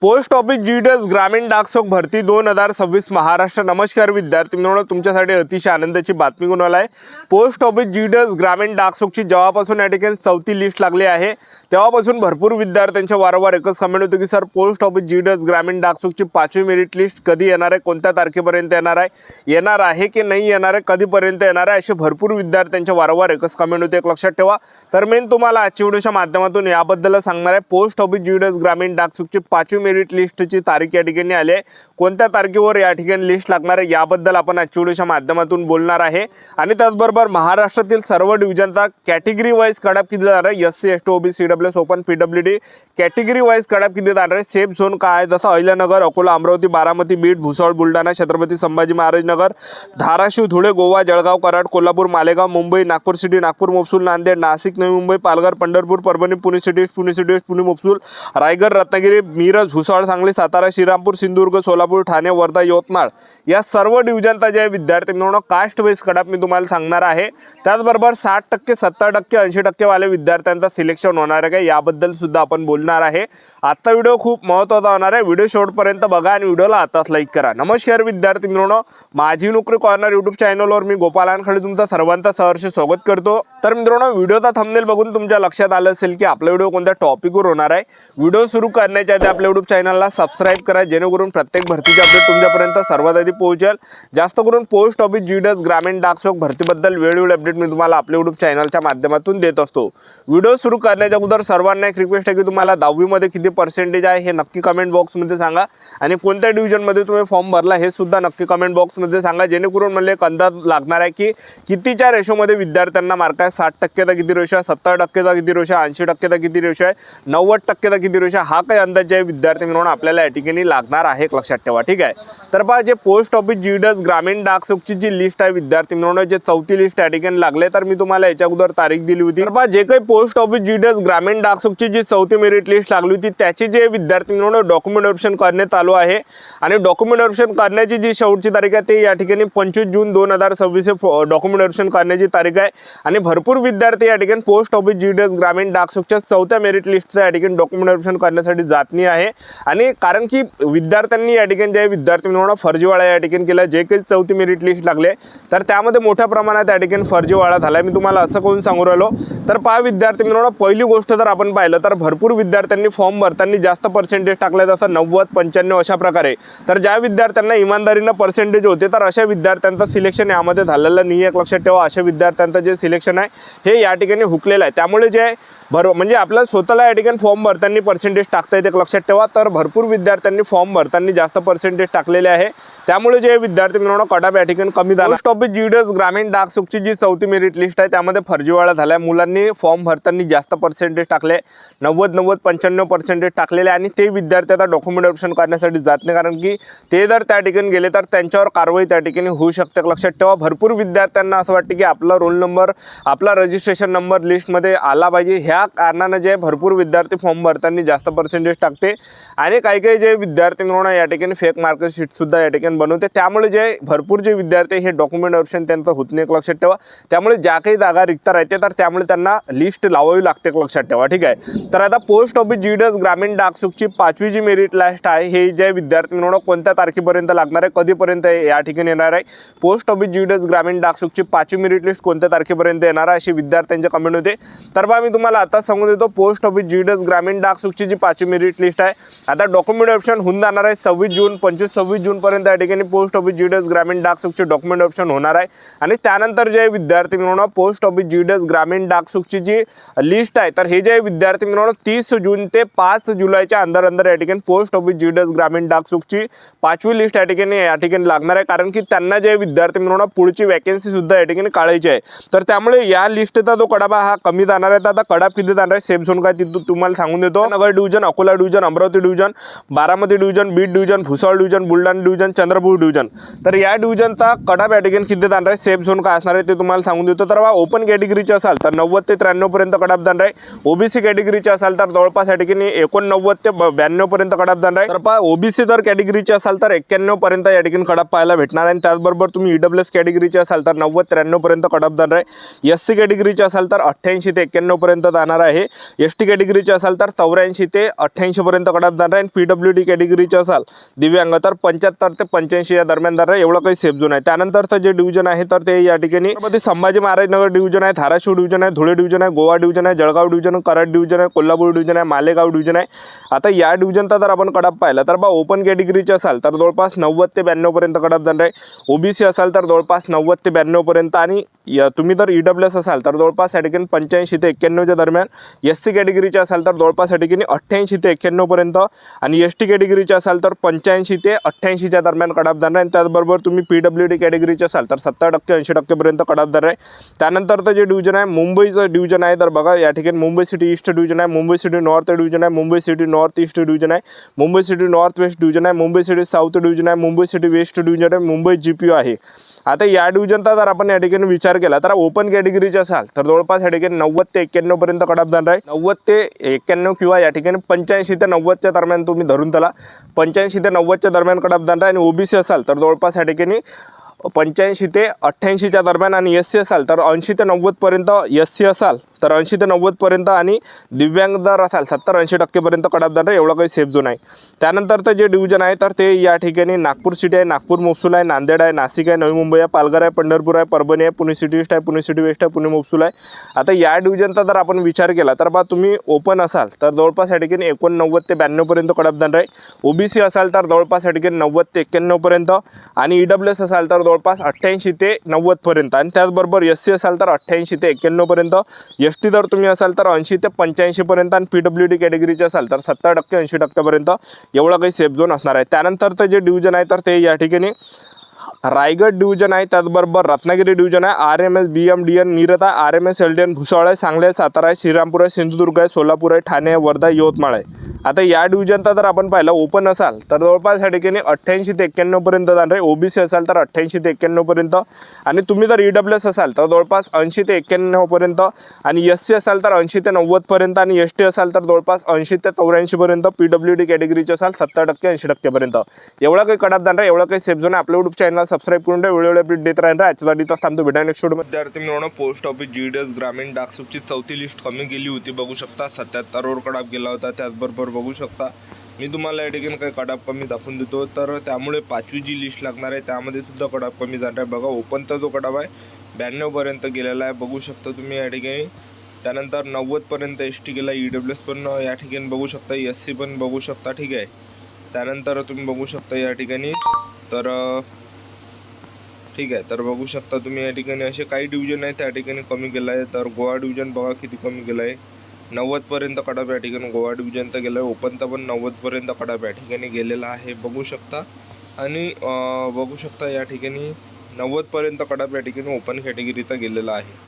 Post office GDS ग्रामीण डाकसेवक भरती 2026 महाराष्ट्र। नमस्कार विद्यार्थी मित्रांनो, तुमच्यासाठी अतिशय आनंदाची बातमी घेऊन आला आहे। पोस्ट ऑफिस जीडीएस ग्रामीण डाकसेवकची जेव्हापासून या ठिकाणी 4थी लिस्ट लागली आहे तेव्हापासून भरपूर विद्यार्थ्यांच्या वारंवार एकच कमेंट होते की सर पोस्ट ऑफिस जीडीएस ग्रामीण डाकसेवकची 5वी मेरिट लिस्ट कधी येणार आहे, कोणत्या तारखेपर्यंत येणार आहे की नाही येणार आहे, कधीपर्यंत येणार आहे, असे भरपूर विद्यार्थ्यांच्या वारंवार एकच कमेंट होते। एक लक्षात ठेवा, तर मी तुम्हाला आजच्या व्हिडिओच्या माध्यमातून याबद्दल सांगणार आहे। पोस्ट ऑफिस जीडीएस ग्रामीण डाकसेवकची 5वी मेरिट लिस्टची तारीख या ठिकाणी आली आहे, कोणत्या तारखेवर या ठिकाणी लिस्ट लागणार आहे याबद्दल आपण आजच्या व्हिडिओच्या माध्यमातून बोलणार आहे। आणि त्याचबरोबर महाराष्ट्रातील सर्व डिव्हिजनचा कॅटेगरी वाईज कट ऑफ किती जाणार आहे, SC ST OBC EWS open PWD category wise cut of किती जाणार आहे, सेफ झोन काय जसं अहिल्यानगर, अकोला, अमरावती, बारामती, बीड, भुसावळ, बुलढाणा, छत्रपती संभाजी महाराज नगर, धाराशिव, धुळे, गोवा, जळगाव, कराड, कोल्हापूर, मालेगाव, मुंबई, नागपूर सिटी, नागपूर, मोपसूल, नांदेड, नाशिक, नवी मुंबई, पालघर, पंढरपूर, परभणी, पुणे सिटी, पुणे मोपसूल, रायगड, रत्नागिरी, मिरज, भुसावळ, सांगली, सातारा, श्रीरामपूर, सिंधुदुर्ग, सोलापूर, ठाणे, वर्धा, यवतमाळ या सर्व डिव्हिजनचा जे विद्यार्थी मित्रांनो कास्ट वाईज कट ऑफ मी तुम्हाला सांगणार आहे। त्याचबरोबर 60%, 70%, 80% वाले विद्यार्थ्यांचा सिलेक्शन होणार आहे याबद्दल सुद्धा आपण बोलणार आहे। आजचा व्हिडिओ खूप महत्त्वाचा होणार आहे, व्हिडिओ शेवटपर्यंत बघा आणि व्हिडिओला आताच लाईक करा। नमस्कार विद्यार्थी मित्रांनो, माझी नोकरी कॉर्नर यूट्यूब चॅनलवर मी गोपाल वानखेडे तुमचं सर्वांचं सहर्ष स्वागत करतो। तर मित्रांनो, व्हिडिओचा थंबनेल बघून तुमच्या लक्षात आलं असेल की आपला व्हिडिओ कोणत्या टॉपिकवर होणार आहे। व्हिडिओ सुरू करण्याच्या आधी आपल्या यूट्यूब चॅनलला सबस्क्राइब करा, जेणेकरून प्रत्येक भरतीचे अपडेट तुमच्यापर्यंत सर्वात आधी पोहोचेल। जास्त करून पोस्ट ऑफिस जीडीएस ग्रामीण डाकसेवक भरतीबद्दल वेळोवेळी अपडेट मी तुम्हाला आपल्या यूट्यूब चॅनलच्या माध्यमातून देत असतो। व्हिडिओ सुरू करण्याच्या अगोदर सर्वांना एक रिक्वेस्ट आहे की तुम्हाला 10वी मध्ये किती पर्सेंटेज आहे हे नक्की कमेंट बॉक्समध्ये सांगा आणि कोणत्या डिव्हिजनमध्ये तुम्ही फॉर्म भरला हे सुद्धा नक्की कमेंट बॉक्समध्ये सांगा, जेणेकरून मला एक अंदाज लागणार आहे की कितीच्या रेशोमध्ये विद्यार्थ्यांना मार्क आहे। 60%चा किती रेशो आहे, 70%चा किती रेशो आहे, 80%चा किती रेशो आहे, 90%चा किती रेशो आहे, हा काही अंदाज जे विद्यार्थी म्हणून आपल्याला या ठिकाणी लागणार आहे, लक्षात ठेवा। ठीक आहे, तर पहा जे पोस्ट ऑफिस जीडीएस ग्रामीण डाकसेवकची जी लिस्ट आहे विद्यार्थी मित्रांनो, जे 4थी लिस्ट या ठिकाणी लागले, तर मी तुम्हाला याच्या अगोदर तारीख दिली होती। तर पहा जे काही पोस्ट ऑफिस जीडीएस ग्रामीण डाकसेवकची जी 4थी मेरिट लिस्ट लागली होती त्याची जे विद्यार्थी मित्रांनो डॉक्युमेंट व्हेरिफिकेशन करण्यात आलो आहे आणि डॉक्युमेंट व्हेरिफिकेशन करण्याची जी शेवटची तारीख आहे ते या ठिकाणी 25 जून 2026 डॉक्युमेंट व्हेरिफिकेशन करण्याची तारीख आहे। आणि भरपूर विद्यार्थी या ठिकाणी पोस्ट ऑफिस जीडीएस ग्रामीण डाकसेवकच्या 4थ्या मेरिट लिस्टचा या ठिकाणी डॉक्युमेंट व्हेरिफिकेशन करण्यासाठी जात नाही आहे। आणि कारण की विद्यार्थ्यांनी या ठिकाणी जे विद्यार्थी मित्रांनो फर्जीवाडा या ठिकाणी केला, जे काही 4थी मेरिट लिस्ट लागले तर त्यामध्ये मोठ्या प्रमाणात या ठिकाणी फर्जीवाडा झाला। मी तुम्हाला असं करून सांगू राहिलो, तर पहा विद्यार्थी मित्रांनो, पहिली गोष्ट जर आपण पाहिलं तर भरपूर विद्यार्थ्यांनी फॉर्म भरताना जास्त पर्सेंटेज टाकले, जसं 90, 95 अशा प्रकारे। तर ज्या विद्यार्थ्यांना इमानदारीनं पर्सेंटेज होते तर अशा विद्यार्थ्यांचं सिलेक्शन यामध्ये झालेलं नाही आहे, लक्षात ठेवा। अशा विद्यार्थ्यांचं जे सिलेक्शन आहे हे या ठिकाणी हुकलेलं आहे, त्यामुळे जे म्हणजे आपल्याला स्वतःला या ठिकाणी फॉर्म भरताना पर्सेंटेज टाकता येते, लक्षात ठेवा। तर भरपूर विद्यार्थ्यांनी फॉर्म भरताना जास्त पर्सेंटेज टाकलेले आहे, त्यामुळे जे विद्यार्थी मित्रांनो कट ऑफ या ठिकाणी कमी झाला। पोस्ट ऑफिस जीडीएस ग्रामीण डाकसेवकची जी 4थी मेरिट लिस्ट आहे त्यामध्ये फर्जीवाडा झाला, मुलांनी फॉर्म भरताना जास्त पर्सेंटेज टाकले, 90, 95 पर्सेंटेज टाकलेले आणि ते विद्यार्थी आता डॉक्युमेंट व्हेरिफिकेशन करण्यासाठी जात नाही, कारण की ते जर त्या ठिकाणी गेले तर त्यांच्यावर कारवाई त्या ठिकाणी होऊ शकते, लक्षात ठेवा। भरपूर विद्यार्थ्यांना असं वाटतं की आपला रोल नंबर, आपला रजिस्ट्रेशन नंबर लिस्टमध्ये आला पाहिजे, ह्या कारणानं जे भरपूर विद्यार्थी फॉर्म भरताना जास्त पर्सेंटेज टाकते आणि काही जे विद्यार्थी म्हणून या ठिकाणी फेक मार्कशीट सुद्धा या ठिकाणी बनवते, त्यामुळे जे भरपूर जे विद्यार्थी हे डॉक्युमेंट व्हेरिफिकेशन त्यांचं होत नाही, लक्षात ठेवा। त्यामुळे ज्या काही जागा रिक्त राहते तर त्यामुळे त्यांना लिस्ट लावावी लागते, लक्षात ठेवा। ठीक आहे, तर आता पोस्ट ऑफिस जीडीएस ग्रामीण डाकसेवकची 5वी जी मेरिट लिस्ट आहे हे जे विद्यार्थी म्हणून कोणत्या तारखेपर्यंत लागणार आहे, कधीपर्यंत या ठिकाणी येणार आहे, पोस्ट ऑफिस जीडीएस ग्रामीण डाकसेवकची 5वी मेरिट लिस्ट कोणत्या तारखेपर्यंत येणार आहे अशी विद्यार्थ्यांचे कमेंट होते। तर बा मी तुम्हाला आता सांगून देतो, पोस्ट ऑफिस जीडीएस ग्रामीण डाकसेवकची जी 5वी मेरिट लिस्ट आहे आता डॉक्युमेंट व्हेरिफिकेशन होऊन जाणार आहे 26 जून, 25-26 जूनपर्यंत या ठिकाणी पोस्ट ऑफिस जीडीएस ग्रामीण डाकसेवकचे डॉक्युमेंट व्हेरिफिकेशन होणार आहे। आणि त्यानंतर जे विद्यार्थी मित्रांनो पोस्ट ऑफिस जीडीएस ग्रामीण डाकसेवकची जी लिस्ट आहे तर हे जे विद्यार्थी मित्रांनो 30 जून ते 5 जुलैच्या अंदर या ठिकाणी पोस्ट ऑफिस जीडीएस ग्रामीण डाकसेवकची 5वी लिस्ट या ठिकाणी लागणार आहे, कारण की त्यांना जे विद्यार्थी मित्रांनो पुढची वॅकन्सी सुद्धा या ठिकाणी काढायची आहे। तर त्यामुळे या लिस्टचा जो कडाबा हा कमी जाणार आहे। तर आता कडाप किती जाणार आहे, सेफ झोन काय तुम्हाला सांगून देतो, Nagar division, Akola division, Amravati division, Baramati division, Beed division, Bhusawal division, Buldhana division, Chandrapur division. तर या डिव्हिजनचा कडाप या ठिकाणी किती जाणार आहे, सेफ झोन काय असणार आहे ते तुम्हाला सांगून देतो। तर ओपन कॅटेगरीचे असाल तर 90 ते 93 पर्यंत कडाप जाणार आहे, ओबीसी कॅटेगरीचे असाल तर जवळपास या ठिकाणी 89 ते 92 पर्यंत कडाप जाणार आहे। तर पहा ओबीसी जर कॅटेगरीचे असाल तर 91 पर्यंत या ठिकाणी कडाप पाहायला भेटणार आहे। त्याचबरोबर तुम्ही ईडब्ल्यूएस कॅटेगरीचे असाल तर 90-93 पर्यंत कडाप जाणार आहे, एससी कॅटेगरीचे असाल तर 88 ते 91 पर्यंत जाणार जाणार आहे. ST कॅटेगरीचे असाल तर 84 ते 88 पर्यंत कट ऑफ जाणार आहे. आणि PWD कॅटेगरीचे असाल दिव्यांग तर 75 ते 85 या दरम्यान जाणार आहे. एवढं काही सेफ झोन आहे. त्यानंतरचं जे डिव्हिजन आहे तर ते या ठिकाणी छत्रपती संभाजी महाराजनगर डिव्हिजन आहे, धाराशिव डिव्हिजन आहे, धुळे डिव्हिजन आहे, गोवा डिव्हिजन आहे, जळगाव डिव्हिजन, कराड डिव्हिजन आहे, कोल्हापूर डिव्हिजन आहे, मालेगाव डिव्हिजन आहे. आता या डिव्हिजनचा जर आपण कट ऑफ पाहिला तर बा ओपन कॅटेगरीचे असाल तर जवळपास 90 ते 92 पर्यंत कट ऑफ जाणार आहे. OBC असाल तर जवळपास 90 ते 92 पर्यंत. आणि तुम्ही जर EWS असाल तर जवळपास या ठिकाणी 85 ते 91 दरम्यान. SC कॅटेगरीचे असाल तर जवळपास या ठिकाणी 88 ते 91 पर्यंत. आणि ST कॅटेगरीचे असाल तर 85 ते 88 दरम्यान कट ऑफ जाणार आहे. त्याचबरोबर तुम्ही PWD कॅटेगरीचे असाल तर 70% 80% पर्यंत कट ऑफ जाणार आहे. त्यानंतरचं जे डिव्हिजन आहे मुंबईचं डिव्हिजन आहे तर बघा या ठिकाणी मुंबई सिटी ईस्ट डिव्हिजन आहे, मुंबई सिटी नॉर्थ डिव्हिजन आहे, Mumbai city north east division आहे, Mumbai city north west division आहे, मुंबई सिटी साऊथ डिव्हिजन आहे, मुंबई सिटी वेस्ट डिव्हिजन आहे, मुंबई GPO आहे. आता या डिव्हिजनचा जर आपण या ठिकाणी विचार केला तर ओपन कॅटेगरीचे असाल तर जवळपास या ठिकाणी 90 ते 91 पर्यंत कट ऑफ जाणार आहे. 90 ते 91 किंवा या ठिकाणी 85 ते 90 दरम्यान तुम्ही धरून त्याला 85 ते 90 दरम्यान कट ऑफ जाणार आहे. आणि OBC असाल तर जवळपास या ठिकाणी 85 ते 88 दरम्यान. आणि SC असाल तर 80 ते 90 पर्यंत SC असाल तर 80 ते 90 पर्यंत. आणि दिव्यांग जर असाल 70-80% पर्यंत कट ऑफ जाणार आहे. एवढं काही सेफ झोन आहे. त्यानंतरचं जे डिव्हिजन आहे तर ते या ठिकाणी नागपूर सिटी आहे, नागपूर मोपसूल आहे, नांदेड आहे, नाशिक आहे, नवी मुंबई आहे, पालघर आहे, पंढरपूर आहे, परभणी आहे, पुणे सिटी ईस्ट आहे, पुणे सिटी वेस्ट आहे, पुणे मोपसूल आहे. आता या डिव्हिजनचा जर आपण विचार केला तर बा तुम्ही ओपन असाल तर जवळपास या ठिकाणी 89 ते 92 पर्यंत कट ऑफ जाणार आहे. OBC असाल तर जवळपास या ठिकाणी 90 ते 91 पर्यंत. आणि EWS असाल तर जवळपास 88 ते 90 पर्यंत. आणि त्याचबरोबर SC असाल तर 88 ते 91 पर्यंत. ST जर तुम्ही असाल तर 80 ते 85 पर्यंत. आणि PWD कॅटेगरीचे असाल तर 70% 80% पर्यंत. एवढं काही सेफ झोन असणार आहे. त्यानंतरचं जे डिव्हिजन आहे तर ते या ठिकाणी रायगड डिव्हिजन आहे, त्याचबरोबर रत्नागिरी डिव्हिजन आहे, RMS BM DN निरता, RMS LDN Bhusawal आहे, सांगली आहे, सातारा आहे, श्रीरामपूर आहे, सिंधुदुर्ग आहे, सोलापूर आहे, ठाणे आहे, वर्धा, यवतमाळ आहे. आता या डिव्हिजनचा जर आपण पाहिलं ओपन असाल तर जवळपास या ठिकाणी 88 ते 91 पर्यंत जाणार आहे. OBC असाल तर 88 ते 91 पर्यंत. आणि तुम्ही जर EWS असाल तर जवळपास 80 ते 91 पर्यंत. आणि SC असाल तर 80 ते 90 पर्यंत. आणि ST असाल तर जवळपास 80 ते 84 पर्यंत. PWD कॅटेगरीचे असाल 70% 80% पर्यंत. एवढा काही कट ऑफ जाणार आहे. एवढा काही सेफ झोन आहे. आपल्या YouTube चॅनल सबस्क्राईब करून द्या. वेळोवेळी अपडेट देत राहणार आहे. आजच्या इथं थांबतो. भेटा नेक्स्ट व्हिडिओमध्ये. विद्यार्थी मित्रांनो, पोस्ट ऑफिस GDS ग्रामीण डाकसुची 4थी लिस्ट कमी गेली होती. बघू शकता 77 वर कट ऑफ गेला होता. त्याचबरोबर बघू शकता मी तुम्हाला या ठिकाणी काही कट ऑफ कमी दाखवून देतो. तर त्यामुळे 5वी जी लिस्ट लागणार आहे त्यामध्ये सुद्धा कट ऑफ कमी जाणार आहे. बघा ओपनचा जो कट ऑफ आहे 92 पर्यंत गेलेला आहे. बघू शकता तुम्ही या ठिकाणी. त्यानंतर 90 पर्यंत ST गेला. EWS पण या ठिकाणी बघू शकता, SC पण बघू शकता. ठीक आहे. त्यानंतर तुम्ही बघू शकता या ठिकाणी तर ठीक आहे. तर बघू शकता तुम्ही या ठिकाणी असे काही डिव्हिजन आहे त्या ठिकाणी कमी केलं आहे. तर गोवा डिव्हिजन बघा किती कमी केलं आहे. 90 पर्यंत कट ऑफ या ठिकाणी गोवा डिव्हिजनचा गेला आहे. ओपनचा पण 90 पर्यंत कट ऑफ या ठिकाणी गेलेला आहे. बघू शकता. आणि बघू शकता या ठिकाणी 90 पर्यंत कट ऑफ या ठिकाणी ओपन कॅटेगरीचा गेलेला आहे.